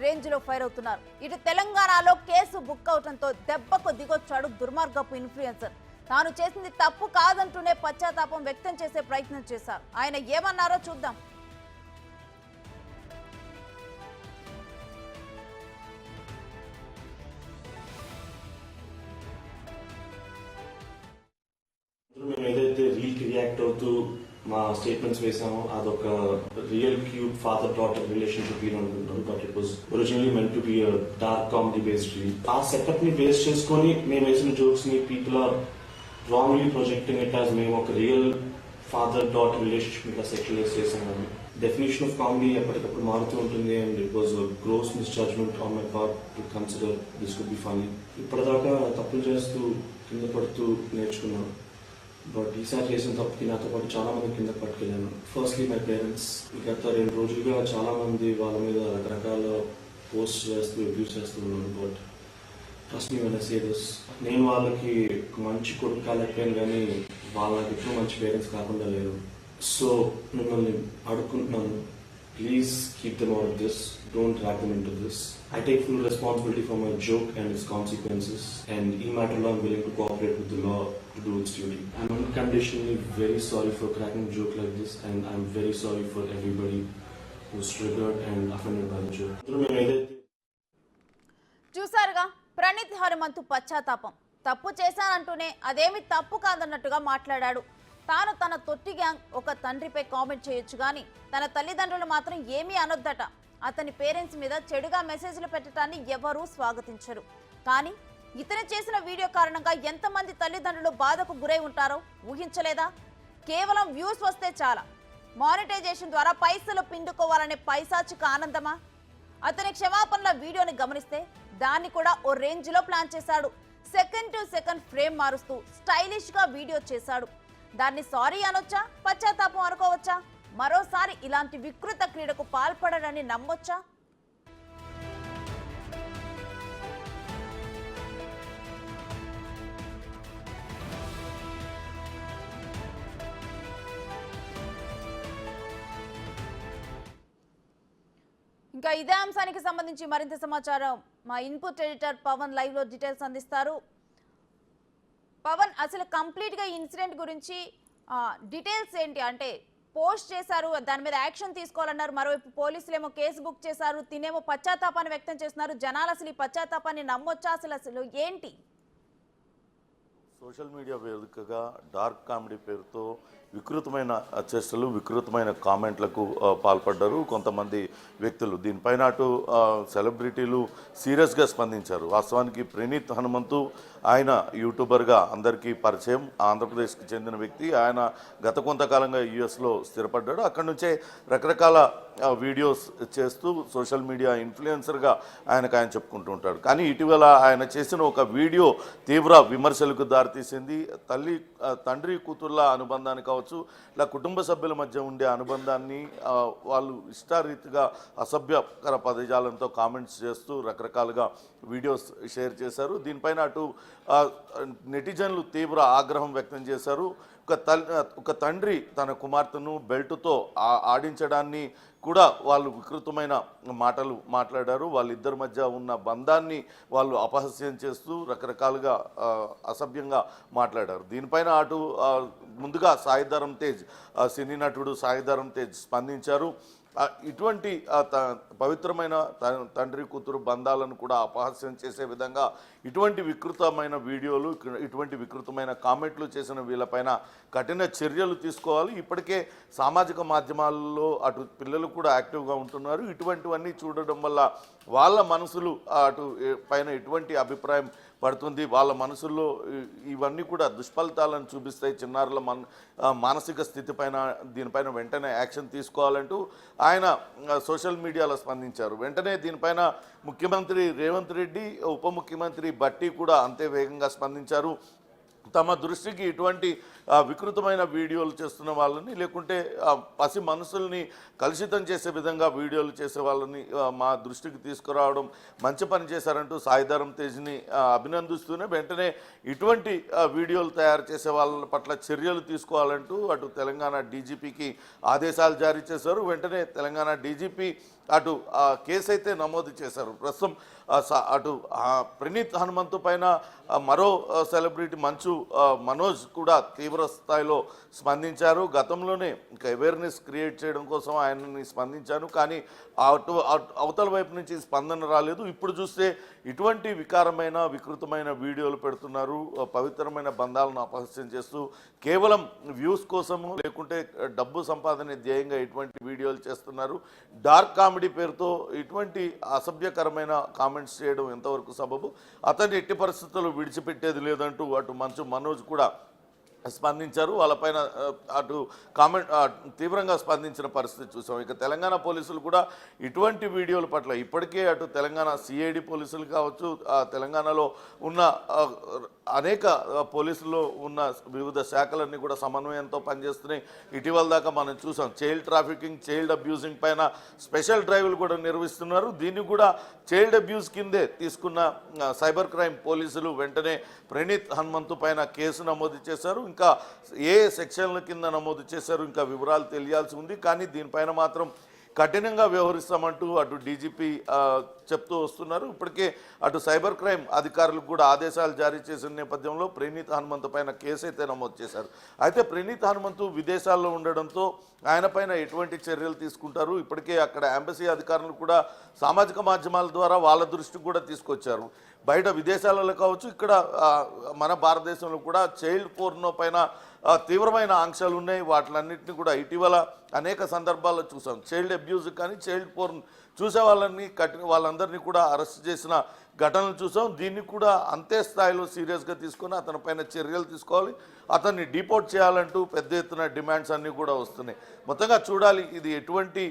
Range లో fire అవుతున్నారు. ఇటు తెలంగాణలో కేసు బుక్ అవడంతో దెబ్బకు దిగొచ్చాడు దుర్మార్గపు ఇన్ఫ్లుయెన్సర్. తాను చేసింది తప్పు కాదంటూనే పశ్చాత్తాపం వ్యక్తం చేసే ప్రయత్నం చేశారు. ఆయన ఏమన్నారో చూద్దాం. మేమైతే రీల్ కి రియాక్ట్ అవుతూ మా స్టేట్మెంట్స్ వేసాము. అదొక real cute father daughter relationship అనుకుంటున్నాం. But it was originally meant to be dark comedy based reel. ఆ సెటప్ ని బేస్ చేసుకుని మేము వేసిన జోక్స్ ని people are wrongly projecting it as మేము ఒక రియల్ ఫాదర్ డాటర్ రిలేషన్షిప్ ఇంకా సెక్యులైజ్ చేసాము. డెఫినేషన్ ఆఫ్ కామెడీ ఎప్పటికప్పుడు మారుతూ ఉంటుంది. And it was gross misjudgement on my part to consider this could be funny. ఇప్పటిదాకా తప్పులు చేస్తూ కింద పడుతూ నేర్చుకున్నాను. బట్ ఈసారి చేసిన తప్పుకి నాతో పాటు చాలా మంది కింద పట్టుకెళ్ళాను. Firstly my parents. గత 2 రోజులుగా చాలా మంది వాళ్ళ మీద రకరకాల పోస్ట్ చేస్తూ అబ్యూస్ చేస్తూ ఉన్నారు. But trust me when I say this, నేను వాళ్ళకి మంచి కొడుకు కాలేకపోయాను, కానీ వాళ్ళకి ఎప్పుడూ మంచి పేరెంట్స్ కాకుండా లేరు. సో మిమ్మల్ని అడుగుకుంటున్నాను, please keep them out of this. Don't drag them into this. I take full responsibility for my joke and its consequences, and in matter I'm willing to cooperate with the law to do its duty. I'm unconditionally very sorry for cracking a joke like this, and I'm very sorry for everybody who's triggered and offended by the joke. చూసారుగా ప్రణీత్ హనుమంతు పశ్చాత్తాపం. తప్పు చేశానంటూనే అదేమి తప్పు కాదన్నట్టుగా మాట్లాడాడు. తాను తన తొట్టి gang ఒక తండ్రిపై కామెంట్ చేయొచ్చు కానీ తన తల్లిదండ్రులు మాత్రం ఏమీ అనొద్దట. అతని పేరెంట్స్ మీద చెడుగా మెసేజ్లు పెట్టడాన్ని ఎవరూ స్వాగతించరు. కానీ ఇతను చేసిన వీడియో కారణంగా ఎంతమంది తల్లిదండ్రులు బాధకు గురై ఉంటారో ఊహించలేదా? కేవలం వ్యూస్ వస్తే చాలా, మానిటైజేషన్ ద్వారా పైసలు పిండుకోవాలనే పైశాచిక ఆనందమా? అతని క్షమాపణల వీడియోని గమనిస్తే దాన్ని కూడా ఓ రేంజ్ లో ప్లాన్ చేశాడు. సెకండ్ టు సెకండ్ ఫ్రేమ్ మారుస్తూ స్టైలిష్ గా వీడియో చేశాడు. దాన్ని సారీ అనొచ్చా, పశ్చాత్తాపం అనుకోవచ్చా? మరోసారి ఇలాంటి వికృత క్రీడకు పాల్పడడని నమ్మొచ్చా? ఇంకా ఇదే అంశానికి సంబంధించి మరింత సమాచారం మా ఇన్పుట్ ఎడిటర్ పవన్ లైవ్ లో డీటెయిల్స్ అందిస్తారు. పవన్, అసలు కంప్లీట్ గా ఇన్సిడెంట్ గురించి డీటెయిల్స్ ఏంటి? అంటే పోస్ట్ చేశారు, దాని మీద యాక్షన్ తీసుకోవాలన్నారు, మరోవైపు పోలీసులేమో కేసు బుక్ చేశారు, తినేమో పశ్చాత్తాపాన్ని వ్యక్తం చేస్తున్నారు. జనాలు అసలు ఈ పశ్చాత్తాపాన్ని నమ్మొచ్చా? అసలు ఏంటి? సోషల్ మీడియా వేదికగా డార్క్ కామెడీ పేరుతో వికృతమైన చేష్టలు, వికృతమైన కామెంట్లకు పాల్పడ్డారు కొంతమంది వ్యక్తులు. దీనిపైన అటు సెలబ్రిటీలు సీరియస్గా స్పందించారు. వాస్తవానికి ప్రణీత్ హనుమంతు ఆయన యూట్యూబర్గా అందరికీ పరిచయం, ఆంధ్రప్రదేశ్కి చెందిన వ్యక్తి. ఆయన గత కొంతకాలంగా యుఎస్లో స్థిరపడ్డాడు. అక్కడి నుంచే రకరకాల వీడియోస్ చేస్తూ సోషల్ మీడియా ఇన్ఫ్లుయెన్సర్గా ఆయన చెప్పుకుంటూ ఉంటాడు. కానీ ఇటీవల ఆయన చేసిన ఒక వీడియో తీవ్ర విమర్శలకు దారితీసింది. తండ్రి కూతుర్ల అనుబంధాన్ని కావచ్చు, ఇలా కుటుంబ సభ్యుల మధ్య ఉండే అనుబంధాన్ని వాళ్ళు ఇష్టారీతిగా అసభ్యకర పదజాలంతో కామెంట్స్ చేస్తూ రకరకాలుగా వీడియోస్ షేర్ చేశారు. దీనిపైన అటు నెటిజన్లు తీవ్ర ఆగ్రహం వ్యక్తం చేశారు. ఒక తండ్రి తన కుమార్తెను బెల్టుతో ఆడించడాన్ని కూడా వాళ్ళు వికృతమైన మాటలు మాట్లాడారు. వాళ్ళిద్దరి మధ్య ఉన్న బంధాన్ని వాళ్ళు అపహాస్యం చేస్తూ రకరకాలుగా అసభ్యంగా మాట్లాడారు. దీనిపైన అటు ముందుగా సాయిధరం తేజ్, సినీ నటుడు సాయిధరం తేజ్ స్పందించారు. ఇటువంటి పవిత్రమైన తండ్రి కూతురు బంధాలను కూడా అపహాస్యం చేసే విధంగా ఇటువంటి వికృతమైన వీడియోలు, ఇటువంటి వికృతమైన కామెంట్లు చేసిన వీళ్ళపైన కఠిన చర్యలు తీసుకోవాలి. ఇప్పటికే సామాజిక మాధ్యమాల్లో అటు పిల్లలు కూడా యాక్టివ్గా ఉంటున్నారు. ఇటువంటివన్నీ చూడడం వల్ల వాళ్ళ మనసులు అటు పైన ఎటువంటి అభిప్రాయం పడుతుంది, వాళ్ళ మనసుల్లో ఇవన్నీ కూడా దుష్ఫలితాలను చూపిస్తాయి. చిన్నారుల మానసిక స్థితి పైన దీనిపైన వెంటనే యాక్షన్ తీసుకోవాలంటూ ఆయన సోషల్ మీడియాలో స్పందించారు. వెంటనే దీనిపైన ముఖ్యమంత్రి రేవంత్ రెడ్డి, ఉప ముఖ్యమంత్రి భట్టి కూడా అంతే వేగంగా స్పందించారు. తమ దృష్టికి ఇటువంటి వికృతమైన వీడియోలు చేస్తున్న వాళ్ళని, లేకుంటే పసి మనసుల్ని కలుషితం చేసే విధంగా వీడియోలు చేసే వాళ్ళని మా దృష్టికి తీసుకురావడం మంచి పని చేశారంటూ సాయిధరం తేజ్ని అభినందిస్తూనే వెంటనే ఇటువంటి వీడియోలు తయారు చేసే వాళ్ళ పట్ల చర్యలు తీసుకోవాలంటూ అటు తెలంగాణ డీజీపీకి ఆదేశాలు జారీ చేశారు. వెంటనే తెలంగాణ డీజీపీ అటు కేసు అయితే నమోదు చేశారు. ప్రస్తుతం అటు ప్రణీత్ హనుమంతు పైన మరో సెలబ్రిటీ మంచు మనోజ్ కూడా తీవ్ర స్థాయిలో స్పందించారు. గతంలోనే ఇంకా అవేర్నెస్ క్రియేట్ చేయడం కోసం ఆయనని స్పందించాను, కానీ అవతల వైపు నుంచి స్పందన రాలేదు. ఇప్పుడు చూస్తే ఇటువంటి వికారమైన వికృతమైన వీడియోలు పెడుతున్నారు. పవిత్రమైన బంధాలను అపహాస్యం చేస్తూ కేవలం వ్యూస్ కోసము లేకుంటే డబ్బు సంపాదన ధ్యేయంగా ఇటువంటి వీడియోలు చేస్తున్నారు. డార్క్ కామెడీ పేరుతో ఇటువంటి అసభ్యకరమైన కామెంట్స్ చేయడం ఎంతవరకు సబబు? అతన్ని ఎట్టి పరిస్థితుల్లో విడిచిపెట్టేది లేదంటూ అటు మంచు మనోజ్ కూడా స్పందించారు. వాళ్ళపైన అటు కామెంట్ తీవ్రంగా స్పందించిన పరిస్థితి చూసాం. ఇక తెలంగాణ పోలీసులు కూడా ఇటువంటి వీడియోల పట్ల ఇప్పటికే అటు తెలంగాణ సిఐడి పోలీసులు కావచ్చు, తెలంగాణలో ఉన్న అనేక పోలీసుల్లో ఉన్న వివిధ శాఖలన్నీ కూడా సమన్వయంతో పనిచేస్తున్నాయి. ఇటీవల దాకా మనం చూసాం చైల్డ్ ట్రాఫికింగ్, చైల్డ్ అబ్యూజింగ్ పైన స్పెషల్ డ్రైవ్లు కూడా నిర్వహిస్తున్నారు. దీన్ని కూడా చైల్డ్ అబ్యూస్ కిందే తీసుకున్న సైబర్ క్రైమ్ పోలీసులు వెంటనే ప్రణీత్ హనుమంతు పైన కేసు నమోదు చేశారు. ఇంకా ఏ సెక్షన్ల కింద నమోదు చేశారు ఇంకా వివరాలు తెలియాల్సి ఉంది. కానీ దీనిపైన మాత్రం కఠినంగా వ్యవహరిస్తామంటూ అటు డీజీపీ చెప్తూ వస్తున్నారు. ఇప్పటికే అటు సైబర్ క్రైమ్ అధికారులకు కూడా ఆదేశాలు జారీ చేసిన నేపథ్యంలో ప్రణీత్ హనుమంతు పైన కేసు అయితే నమోదు చేశారు. అయితే ప్రణీత్ హనుమంతు విదేశాల్లో ఉండడంతో ఆయన పైన ఎటువంటి చర్యలు తీసుకుంటారు? ఇప్పటికే అక్కడ ఎంబసీ అధికారులు కూడా సామాజిక మాధ్యమాల ద్వారా వాళ్ళ దృష్టికి కూడా తీసుకొచ్చారు. బయట విదేశాలలో కావచ్చు, ఇక్కడ మన భారతదేశంలో కూడా చైల్డ్ పోర్నో పైన తీవ్రమైన ఆంక్షలు ఉన్నాయి. వాటిలన్నింటినీ కూడా ఇటీవల అనేక సందర్భాల్లో చూసాం. చైల్డ్ అబ్యూజ్ కానీ చైల్డ్ పోర్న్ చూసే వాళ్ళందరినీ కూడా అరెస్ట్ చేసిన ఘటనలు చూసాం. దీన్ని కూడా అంతే స్థాయిలో సీరియస్గా తీసుకొని అతని పైన చర్యలు తీసుకోవాలి, అతన్ని డిపోర్ట్ చేయాలంటూ పెద్ద ఎత్తున డిమాండ్స్ అన్నీ కూడా వస్తున్నాయి. మొత్తంగా చూడాలి ఇది ఎటువంటి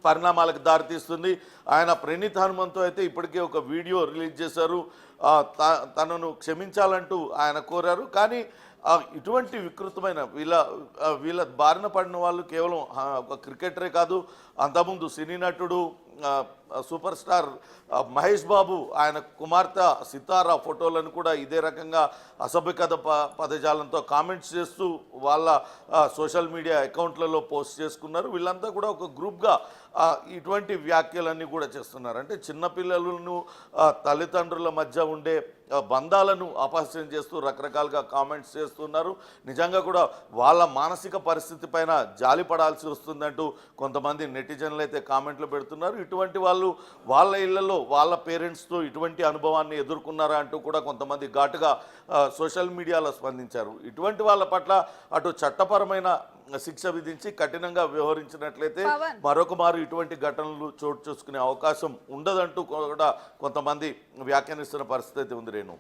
పరిణామాలకు దారితీస్తుంది. ఆయన ప్రణీత్ హనుమంతు అయితే ఇప్పటికే ఒక వీడియో రిలీజ్ చేశారు. తనను క్షమించాలంటూ ఆయన కోరారు. కానీ ఇటువంటి వికృతమైన వీళ్ళ బారిన పడిన వాళ్ళు కేవలం ఒక క్రికెటరే కాదు, అంతకుముందు సినీ నటుడు సూపర్ స్టార్ మహేష్ బాబు ఆయన కుమార్తె సితారా ఫోటోలను కూడా ఇదే రకంగా అసభ్యకత పదజాలంతో కామెంట్స్ చేస్తూ వాళ్ళ సోషల్ మీడియా అకౌంట్లలో పోస్ట్ చేసుకున్నారు. వీళ్ళంతా కూడా ఒక గ్రూప్గా ఇటువంటి వ్యాఖ్యలన్నీ కూడా చేస్తున్నారు. అంటే చిన్నపిల్లలను తల్లిదండ్రుల మధ్య ఉండే బంధాలను అపహాస్యం చేస్తూ రకరకాలుగా కామెంట్స్ చేస్తున్నారు. నిజంగా కూడా వాళ్ళ మానసిక పరిస్థితి పైన జాలి పడాల్సి వస్తుందంటూ కొంతమంది నెటిజన్లు అయితే కామెంట్లు పెడుతున్నారు. ఇటువంటి వాళ్ళు వాళ్ళ ఇళ్లలో వాళ్ళ పేరెంట్స్తో ఇటువంటి అనుభవాన్ని ఎదుర్కొన్నారా అంటూ కూడా కొంతమంది ఘాటుగా సోషల్ మీడియాలో స్పందించారు. ఇటువంటి వాళ్ళ పట్ల అటు చట్టపరమైన శిక్ష విధించి కఠినంగా వ్యవహరించినట్లయితే మరొక మారు ఇటువంటి ఘటనలు చోటు చేసుకునే అవకాశం ఉండదంటూ కూడా కొంతమంది వ్యాఖ్యానిస్తున్న పరిస్థితి ఉంది. రేణు.